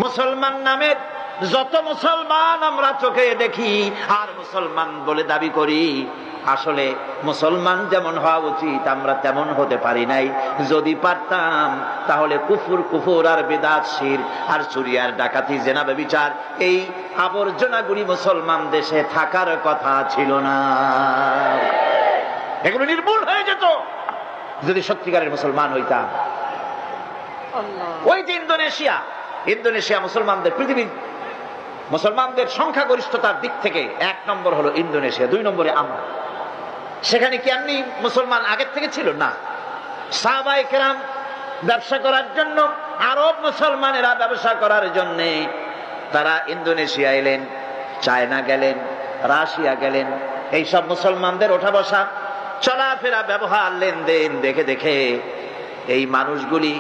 মুসলমান নামে যত মুসলমান আমরা চোখে দেখি আর মুসলমান বলে দাবি করি, আসলে মুসলমান যেমন হওয়া উচিত আমরা তেমন হতে পারি নাই। যদি পারতাম তাহলে কুফর আর বিদআত, শিরক আর চুরি আর ডাকাতি, জেনা, ব্যভিচার এই আবর্জনাগুলি মুসলমান দেশে থাকার কথা ছিল না। এগুলো নির্মূল হয়ে যেত যদি সত্যিকারের মুসলমান হইতাম। ওই যে ইন্দোনেশিয়া মুসলমানদের, পৃথিবীর মুসলমানদের সংখ্যাগরিষ্ঠতার দিক থেকে 1 নম্বর হলো ইন্দোনেশিয়া, 2 নম্বরে আমরা। সেখানে কি এমনি মুসলমান আগের থেকে ছিল না? সাহাবায়ে কেরাম ব্যবসা করার জন্য, আরব মুসলমানেরা ব্যবসা করার জন্য তারা ইন্দোনেশিয়া এলেন, চায়না গেলেন, রাশিয়া গেলেন। এইসব মুসলমানদের ওঠা বসা, চলাফেরা, ব্যবহার, লেনদেন দেখে দেখে এই মানুষগুলি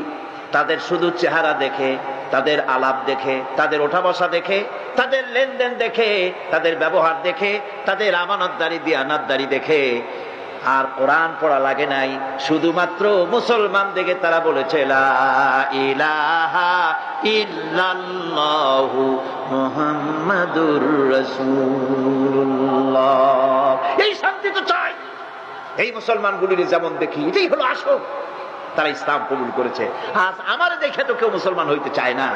তাদের শুধু চেহারা দেখে, তাদের আলাপ দেখে, তাদের ওঠা বসা দেখে, তাদের লেনদেন দেখে, তাদের ব্যবহার দেখে, তাদের আমানতদারি দিয়ানাতদারি দেখে আর কোরআন পড়া লাগে নাই, শুধুমাত্র মুসলমান দেখে তারা বলেছে লা ইলাহা ইল্লাল্লাহু মুহাম্মাদুর রাসূলুল্লাহ। এই শান্তি তো চাই। এই মুসলমানগুলির যেমন দেখি, এটাই হলো আসল। তারা ইসলাম কবুল করেছে। আজ আমার দেখে তো কেউ মুসলমান হইতে চায় না।